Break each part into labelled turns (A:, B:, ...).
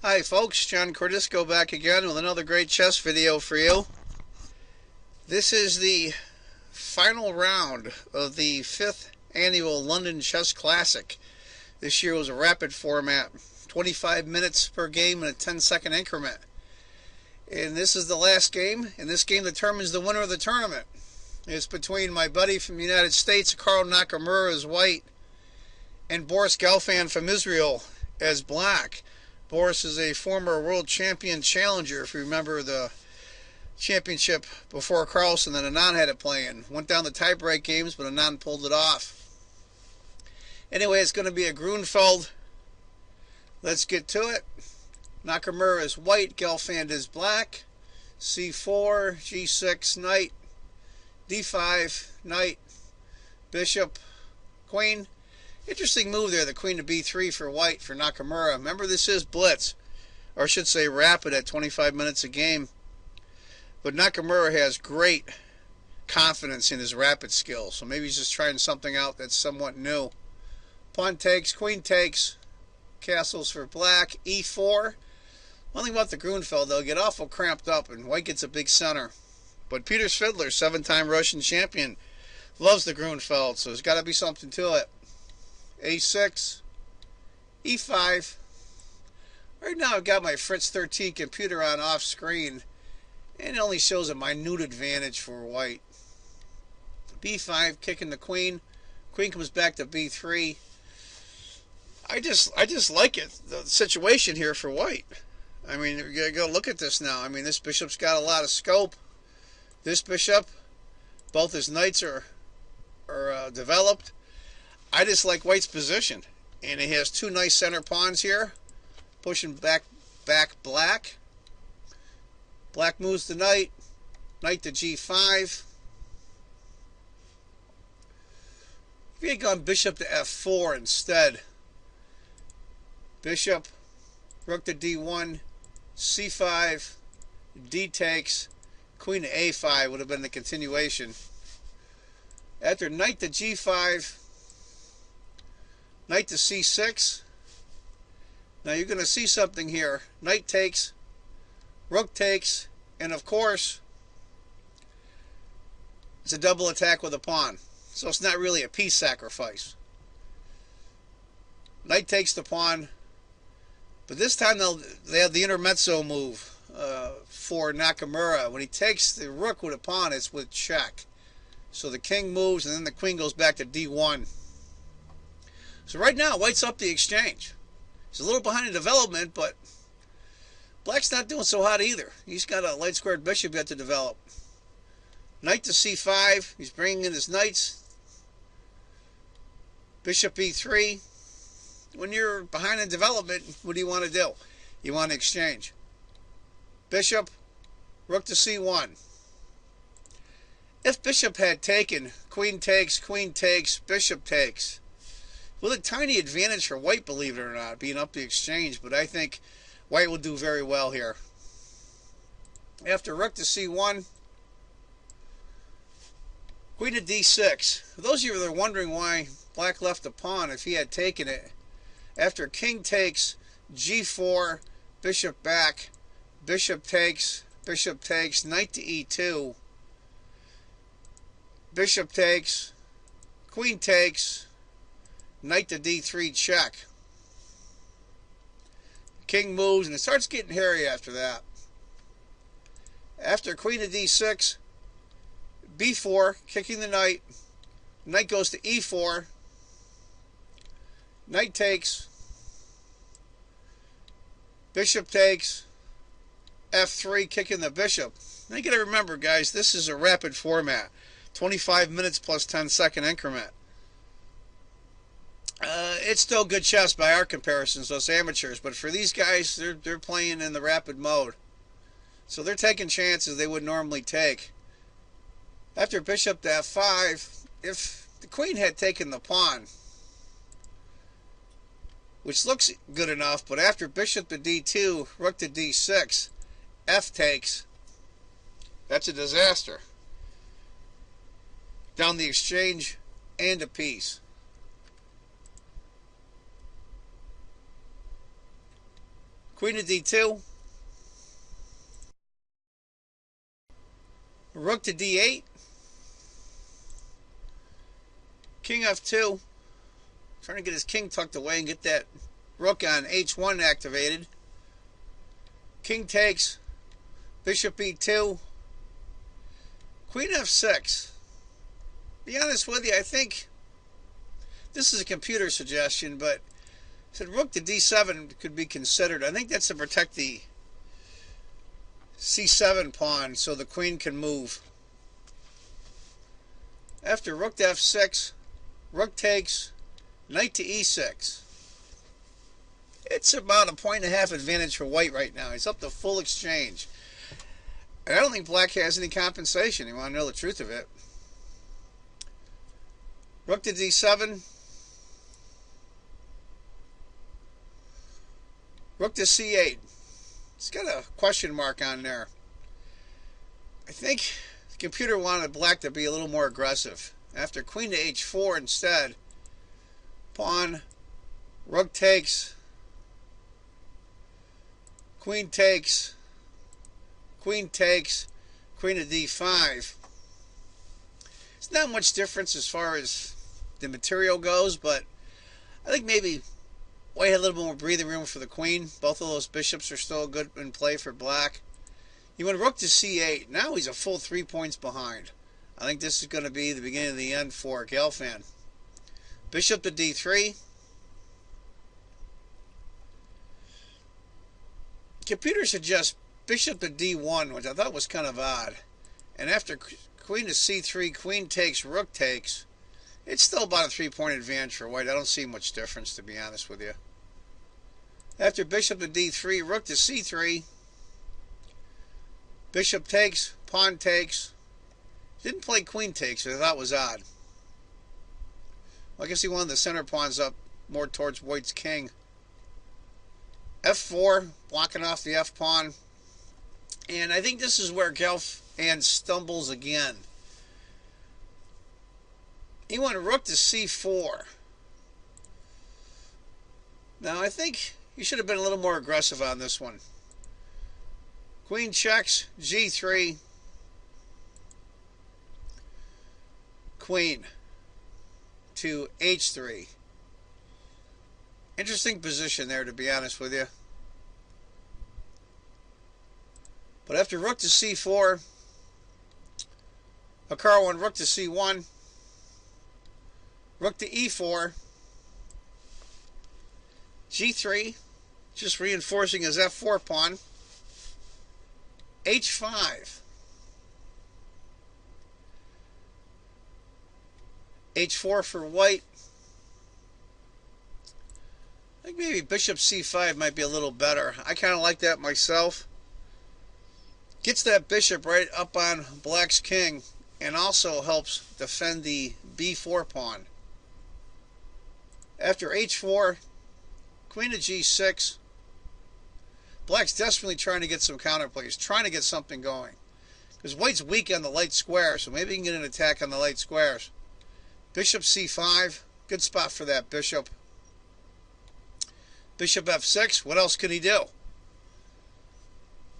A: Hi folks, John Cordisco back again with another great chess video for you. This is the final round of the 5th annual London Chess Classic. This year was a rapid format, 25 minutes per game in a 10-second increment. And this is the last game, and this game determines the winner of the tournament. It's between my buddy from the United States, Carl Nakamura, as white, and Boris Gelfand from Israel as black. Boris is a former world champion challenger, if you remember the championship before Carlsen that Anand had it playing. Went down the tie-break games, but Anand pulled it off. Anyway, it's going to be a Grunfeld. Let's get to it. Nakamura is white, Gelfand is black. C4, G6, knight. D5, knight. Bishop, queen. Interesting move there, the queen to b3 for white for Nakamura. Remember, this is blitz, or I should say rapid at 25 minutes a game. But Nakamura has great confidence in his rapid skills, so maybe he's just trying something out that's somewhat new. Pawn takes, queen takes, castles for black, e4. One thing about the Grunfeld, they'll get awful cramped up, and white gets a big center. But Peter Svidler, 7-time Russian champion, loves the Grunfeld, so there's got to be something to it. A6, E5. Right now I've got my Fritz 13 computer on off screen, and it only shows a minute advantage for white. B5, kicking the queen. Queen comes back to B3. I just like it, the situation here for white. I mean, you gotta go look at this now. I mean, this bishop's got a lot of scope. This bishop, both his knights are developed. I just like white's position, and he has two nice center pawns here, pushing back black. Black moves the knight, knight to g5. If he had gone bishop to f4 instead, bishop, rook to d1, c5, d takes, queen to a5 would have been the continuation. After knight to g5, knight to c6. Now you're going to see something here. Knight takes, rook takes, and of course, it's a double attack with a pawn. So it's not really a piece sacrifice. Knight takes the pawn, but this time they have the intermezzo move for Nakamura. When he takes the rook with a pawn, it's with check. So the king moves, and then the queen goes back to d1. So right now, white's up the exchange. He's a little behind in development, but black's not doing so hot either. He's got a light squared bishop yet to develop. Knight to c5. He's bringing in his knights. Bishop e3. When you're behind in development, what do you want to do? You want to exchange. Bishop, rook to c1. If bishop had taken, queen takes, bishop takes. With a tiny advantage for white, believe it or not, being up the exchange, but I think white will do very well here. After rook to c1, queen to d6. For those of you that are wondering why black left the pawn if he had taken it, after king takes, g4, bishop back, bishop takes, knight to e2, bishop takes, queen takes, knight to d3 check. King moves, and it starts getting hairy after that. After queen to d6, b4, kicking the knight. Knight goes to e4. Knight takes. Bishop takes. f3, kicking the bishop. Now you got to remember, guys, this is a rapid format. 25 minutes plus 10-second increment. It's still good chess by our comparisons, those amateurs, but for these guys, they're playing in the rapid mode. So they're taking chances they would normally take. After bishop to f5, if the queen had taken the pawn, which looks good enough, but after bishop to d2, rook to d6, f takes, that's a disaster. Down the exchange and a piece. Queen to D2. Rook to D8. King F2. Trying to get his king tucked away and get that rook on H1 activated. King takes. Bishop E2. Queen F6. Be honest with you, I think this is a computer suggestion, but I said rook to D7 could be considered. I think that's to protect the C7 pawn so the queen can move. After rook to F6, rook takes, knight to E6. It's about a point and a half advantage for white right now. He's up to full exchange. And I don't think black has any compensation. You want to know the truth of it. Rook to D7. Rook to C8. It's got a question mark on there. I think the computer wanted black to be a little more aggressive. After queen to H4 instead. Pawn. Rook takes. Queen takes. Queen takes. Queen to D5. It's not much difference as far as the material goes, but I think maybe white had a little bit more breathing room for the queen. Both of those bishops are still good in play for black. He went rook to C8. Now he's a full 3 points behind. I think this is going to be the beginning of the end for Gelfand. Bishop to D3. Computer suggests bishop to D1, which I thought was kind of odd. And after queen to C3, queen takes, rook takes. It's still about a 3 point advantage for white. I don't see much difference, to be honest with you. After bishop to D3, rook to C3. Bishop takes, pawn takes. Didn't play queen takes, which I thought was odd. Well, I guess he wanted the center pawns up more towards white's king. F4, blocking off the F pawn. And I think this is where Gelfand stumbles again. He went rook to C4. Now, I think he should have been a little more aggressive on this one. Queen checks, G3. Queen to H3. Interesting position there, to be honest with you. But after rook to C4, Nakamura went rook to C1, rook to E4, G3, just reinforcing his F4 pawn, H5, H4 for white. I think maybe bishop C5 might be a little better. I kind of like that myself. Gets that bishop right up on black's king and also helps defend the B4 pawn. After H4, queen to G6. Black's desperately trying to get some counterplay. He's trying to get something going. Because white's weak on the light square, so maybe he can get an attack on the light squares. Bishop C5, good spot for that bishop. Bishop F6, what else could he do?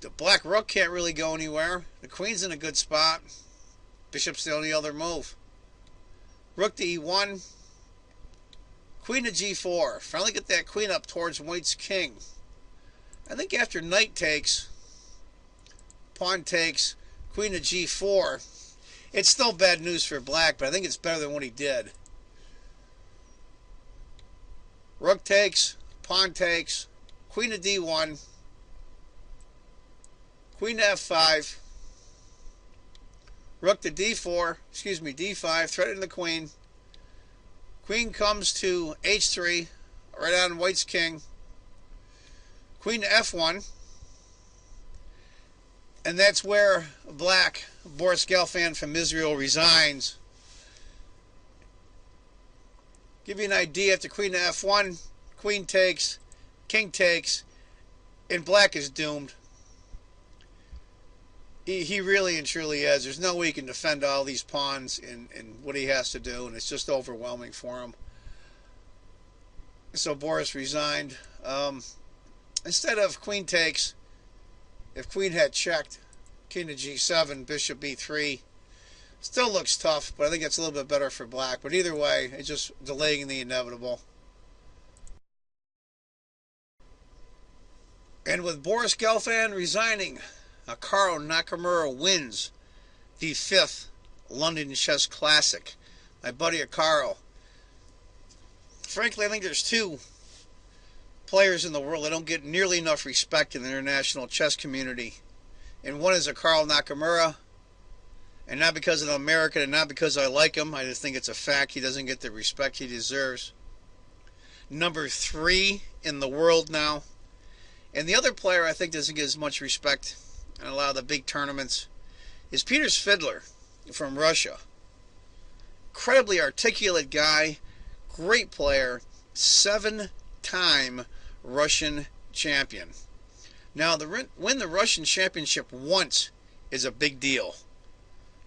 A: The black rook can't really go anywhere. The queen's in a good spot. Bishop's the only other move. Rook to E1. Queen to G4. Finally get that queen up towards white's king. I think after knight takes, pawn takes, queen to G4, it's still bad news for black, but I think it's better than what he did. Rook takes, pawn takes, queen to D1, queen to F5, rook to D4, D5, threatening the queen. Queen comes to H3, right on white's king. Queen to F1. And that's where black, Boris Gelfand from Israel, resigns. Give you an idea, after queen to F1, queen takes, king takes, and black is doomed. He really and truly is. There's no way he can defend all these pawns in what he has to do, and it's just overwhelming for him. So Boris resigned. instead of queen takes, if queen had checked, king to g7, bishop b3, still looks tough, but I think it's a little bit better for black. But either way, it's just delaying the inevitable. And with Boris Gelfand resigning, Hikaru Nakamura wins the 5th London Chess Classic. My buddy Hikaru. Frankly, I think there's two players in the world that don't get nearly enough respect in the international chess community. And one is Hikaru Nakamura. And not because I'm American and not because I like him. I just think it's a fact. He doesn't get the respect he deserves. Number 3 in the world now. And the other player I think doesn't get as much respect in a lot of the big tournaments is Peter Svidler from Russia. Incredibly articulate guy, great player, 7-time Russian champion. Now, win the Russian championship once is a big deal.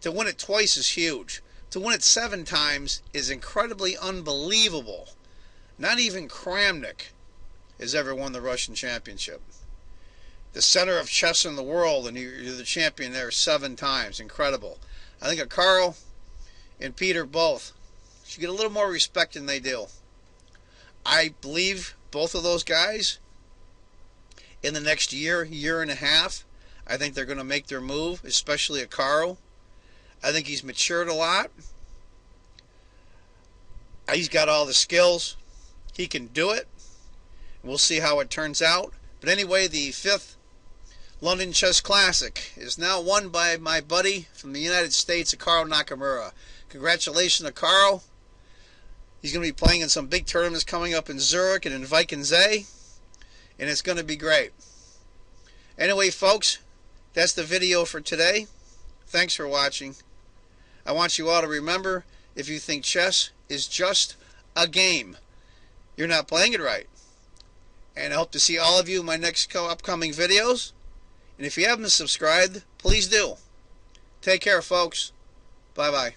A: To win it twice is huge. To win it 7 times is incredibly unbelievable. Not even Kramnik has ever won the Russian championship. The center of chess in the world, and you're the champion there 7 times. Incredible. I think Hikaru and Peter both should get a little more respect than they do. I believe both of those guys in the next year, year and a half, I think they're going to make their move, especially Hikaru. I think he's matured a lot. He's got all the skills. He can do it. We'll see how it turns out. But anyway, the 5th London Chess Classic is now won by my buddy from the United States, Hikaru Nakamura. Congratulations, Hikaru. He's going to be playing in some big tournaments coming up in Zurich and in Weichensee, and it's going to be great. Anyway, folks, that's the video for today. Thanks for watching. I want you all to remember, if you think chess is just a game, you're not playing it right. And I hope to see all of you in my next upcoming videos. And if you haven't subscribed, please do. Take care, folks. Bye-bye.